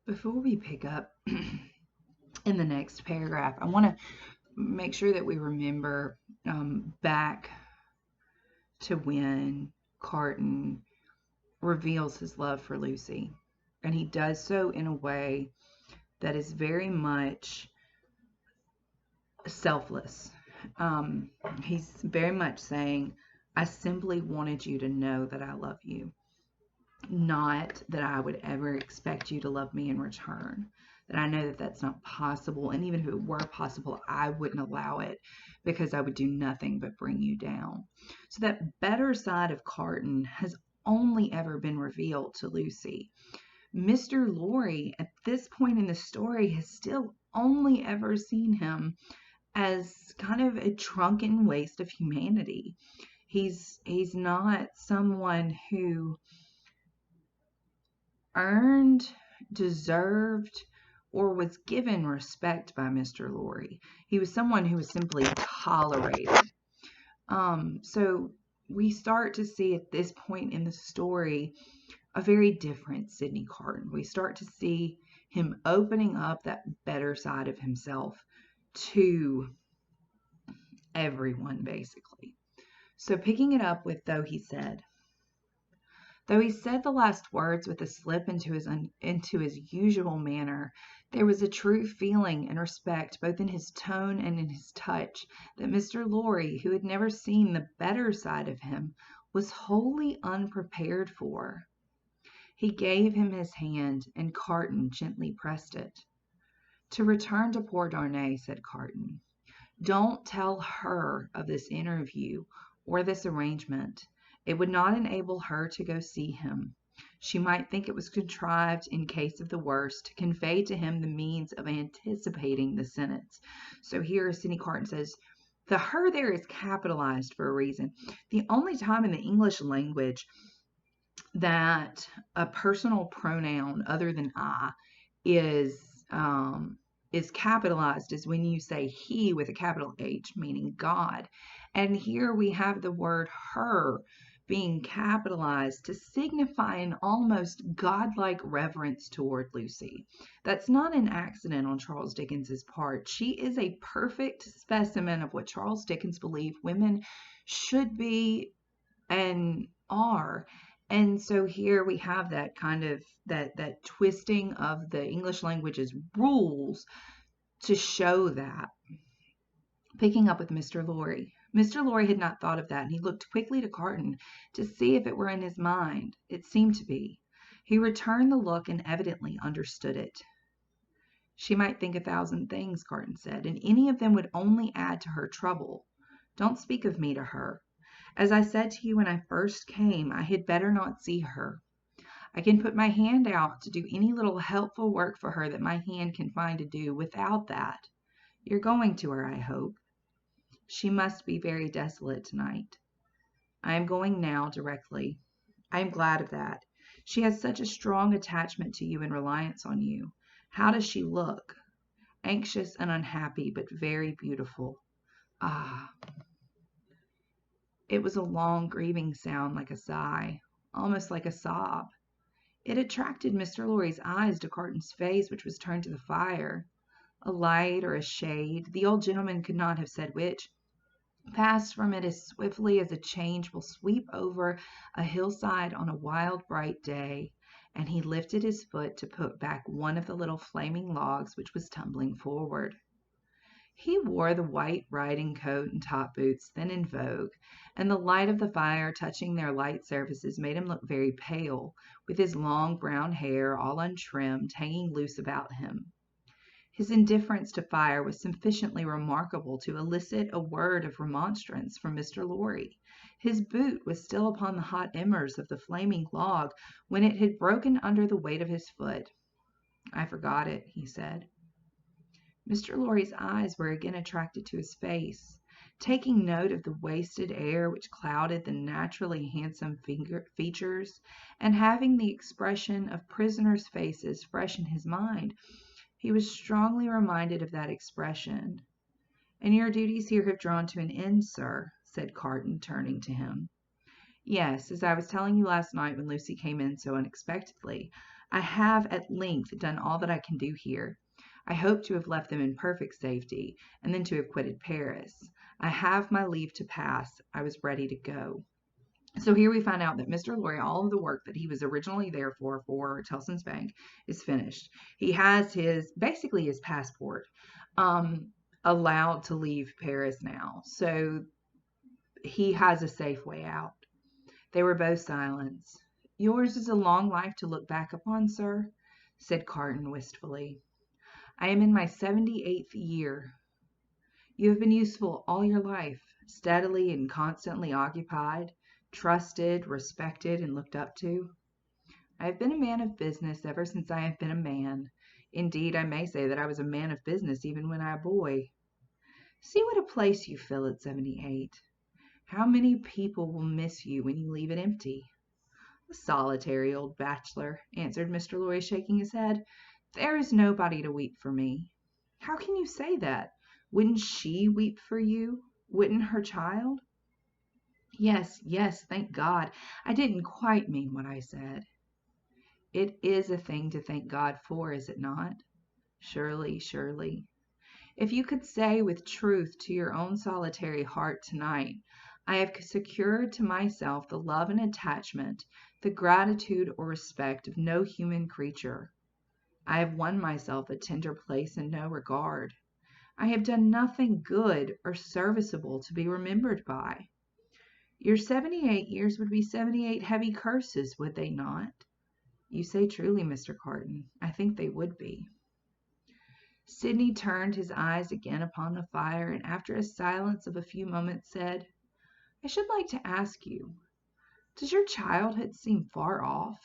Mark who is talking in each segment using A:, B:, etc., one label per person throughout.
A: Before we pick up in the next paragraph, I want to make sure that we remember back to when Carton reveals his love for Lucy. And he does so in a way that is very much selfless. He's very much saying, I simply wanted you to know that I love you, not that I would ever expect you to love me in return. That I know that that's not possible. And even if it were possible, I wouldn't allow it because I would do nothing but bring you down. So that better side of Carton has only ever been revealed to Lucy. Mr. Lorry, at this point in the story, has still only ever seen him as kind of a drunken waste of humanity. He's not someone who earned, deserved, or was given respect by Mr. Lorry. He was someone who was simply tolerated. So we start to see at this point in the story a very different Sydney Carton. We start to see him opening up that better side of himself to everyone, basically. So picking it up with though he said the last words with a slip into his usual manner, there was a true feeling and respect both in his tone and in his touch that Mr. Lorry, who had never seen the better side of him, was wholly unprepared for. He gave him his hand, and Carton gently pressed it. To return to poor Darnay, said Carton, don't tell her of this interview or this arrangement. It would not enable her to go see him. She might think it was contrived, in case of the worst, to convey to him the means of anticipating the sentence. So here Sydney Carton says, the her there is capitalized for a reason. The only time in the English language that a personal pronoun other than I is capitalized is when you say he with a capital H, meaning God. And here we have the word her being capitalized to signify an almost godlike reverence toward Lucy. That's not an accident on Charles Dickens's part. She is a perfect specimen of what Charles Dickens believed women should be and are. And so here we have that kind of that twisting of the English language's rules to show that. Picking up with Mr. Lorry. Mr. Lorry had not thought of that, and he looked quickly to Carton to see if it were in his mind. It seemed to be. He returned the look and evidently understood it. She might think 1,000 things, Carton said, and any of them would only add to her trouble. Don't speak of me to her. As I said to you when I first came, I had better not see her. I can put my hand out to do any little helpful work for her that my hand can find to do without that. You're going to her, I hope. She must be very desolate tonight. I am going now directly. I am glad of that. She has such a strong attachment to you and reliance on you. How does she look? Anxious and unhappy, but very beautiful. Ah. It was a long, grieving sound like a sigh, almost like a sob. It attracted Mr. Lorry's eyes to Carton's face, which was turned to the fire. A light or a shade, the old gentleman could not have said which, passed from it as swiftly as a change will sweep over a hillside on a wild, bright day, and he lifted his foot to put back one of the little flaming logs which was tumbling forward. He wore the white riding coat and top boots then in vogue, and the light of the fire touching their light surfaces made him look very pale, with his long brown hair, all untrimmed, hanging loose about him. His indifference to fire was sufficiently remarkable to elicit a word of remonstrance from Mr. Lorry. His boot was still upon the hot embers of the flaming log when it had broken under the weight of his foot. I forgot it, he said. Mr. Lorry's eyes were again attracted to his face. Taking note of the wasted air which clouded the naturally handsome features, and having the expression of prisoners' faces fresh in his mind, he was strongly reminded of that expression. And your duties here have drawn to an end, sir, said Carton, turning to him. Yes, as I was telling you last night when Lucy came in so unexpectedly, I have at length done all that I can do here. I hope to have left them in perfect safety, and then to have quitted Paris. I have my leave to pass. I was ready to go. So here we find out that Mr. Lorry, all of the work that he was originally there for Tellson's Bank, is finished. He has basically his passport allowed to leave Paris now. So he has a safe way out. They were both silent. Yours is a long life to look back upon, sir, said Carton wistfully. I am in my 78th year. You have been useful all your life, steadily and constantly occupied, trusted, respected, and looked up to. I have been a man of business ever since I have been a man. Indeed, I may say that I was a man of business even when I was a boy. See what a place you fill at 78. How many people will miss you when you leave it empty? A solitary old bachelor, answered Mr. Lorry, shaking his head. There is nobody to weep for me. How can you say that? Wouldn't she weep for you? Wouldn't her child? Yes, yes, thank God. I didn't quite mean what I said. It is a thing to thank God for, is it not? Surely, surely. If you could say with truth to your own solitary heart tonight, I have secured to myself the love and attachment, the gratitude or respect of no human creature. I have won myself a tender place and no regard. I have done nothing good or serviceable to be remembered by. Your 78 years would be 78 heavy curses, would they not? You say truly, Mr. Carton. I think they would be. Sidney turned his eyes again upon the fire, and after a silence of a few moments said, I should like to ask you, does your childhood seem far off?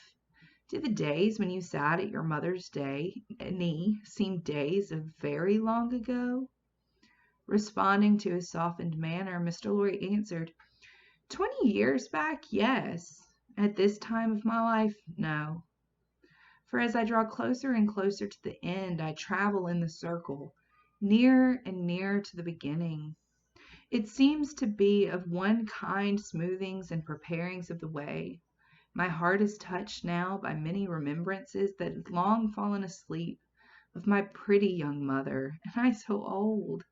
A: Do the days when you sat at your mother's knee seem days of very long ago? Responding to his softened manner, Mr. Lorry answered, 20 years back, yes. At this time of my life, no. For as I draw closer and closer to the end, I travel in the circle, nearer and nearer to the beginning. It seems to be of one kind smoothings and preparings of the way. My heart is touched now by many remembrances that had long fallen asleep, of my pretty young mother, and I so old,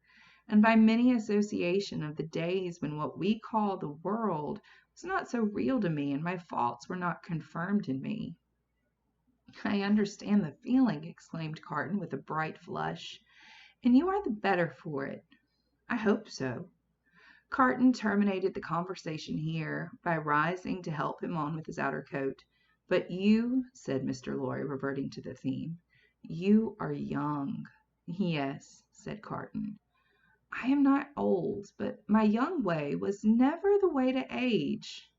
A: and by many association of the days when what we call the world was not so real to me, and my faults were not confirmed in me. I understand the feeling, exclaimed Carton with a bright flush, and you are the better for it. I hope so. Carton terminated the conversation here by rising to help him on with his outer coat. But you, said Mr. Lorry, reverting to the theme, you are young. Yes, said Carton. I am not old, but my young way was never the way to age.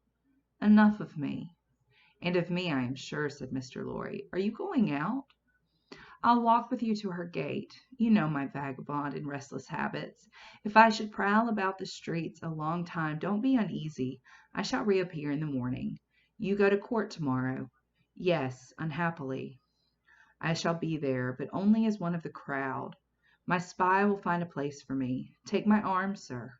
A: Enough of me. And of me, I am sure, said Mr. Lorry. Are you going out? I'll walk with you to her gate. You know my vagabond and restless habits. If I should prowl about the streets a long time, don't be uneasy. I shall reappear in the morning. You go to court tomorrow. Yes, unhappily. I shall be there, but only as one of the crowd. My spy will find a place for me. Take my arm, sir.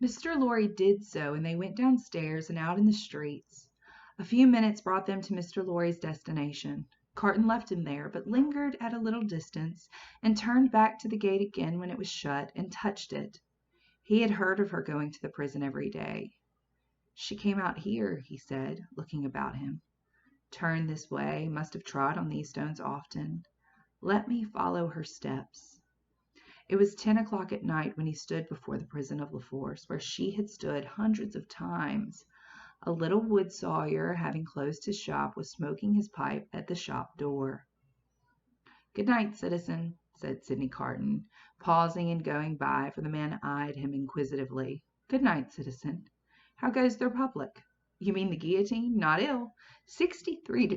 A: Mr. Lorry did so, and they went downstairs and out in the streets. A few minutes brought them to Mr. Lorry's destination. Carton left him there, but lingered at a little distance, and turned back to the gate again when it was shut, and touched it. He had heard of her going to the prison every day. She came out here, he said, looking about him. Turned this way, must have trod on these stones often. Let me follow her steps. It was 10 o'clock at night when he stood before the prison of La Force, where she had stood hundreds of times. A little wood sawyer, having closed his shop, was smoking his pipe at the shop door. Good night, citizen, said Sidney Carton, pausing and going by, for the man eyed him inquisitively. Good night, citizen. How goes the Republic? You mean the guillotine? Not ill. 63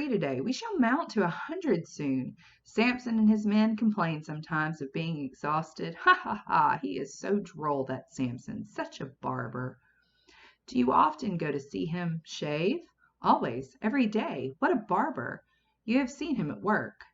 A: today. We shall mount to 100 soon. Samson and his men complain sometimes of being exhausted. Ha, ha, ha! He is so droll, that Samson. Such a barber. Do you often go to see him shave? Always. Every day. What a barber! You have seen him at work.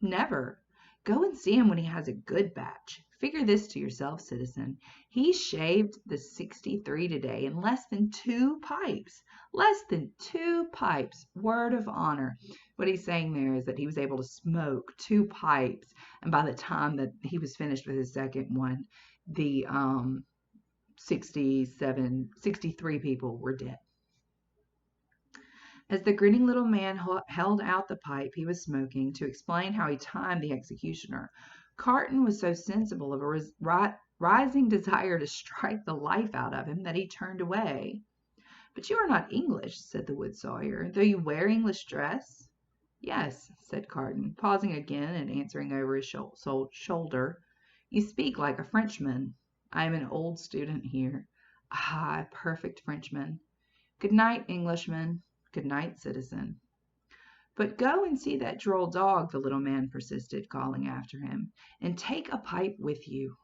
A: Never. Go and see him when he has a good batch. Figure this to yourself, citizen. He shaved the 63 today in less than 2 pipes. Less than 2 pipes. Word of honor. What he's saying there is that he was able to smoke 2 pipes, and by the time that he was finished with his second one, the 63 people were dead. As the grinning little man held out the pipe he was smoking to explain how he timed the executioner, Carton was so sensible of a rising desire to strike the life out of him that he turned away. "But you are not English," said the wood sawyer, "though you wear English dress." "Yes," said Carton, pausing again and answering over his shoulder. "You speak like a Frenchman. I am an old student here. Ah, a perfect Frenchman. Good night, Englishman. Good night, citizen." "But go and see that droll dog," the little man persisted, calling after him, "and take a pipe with you.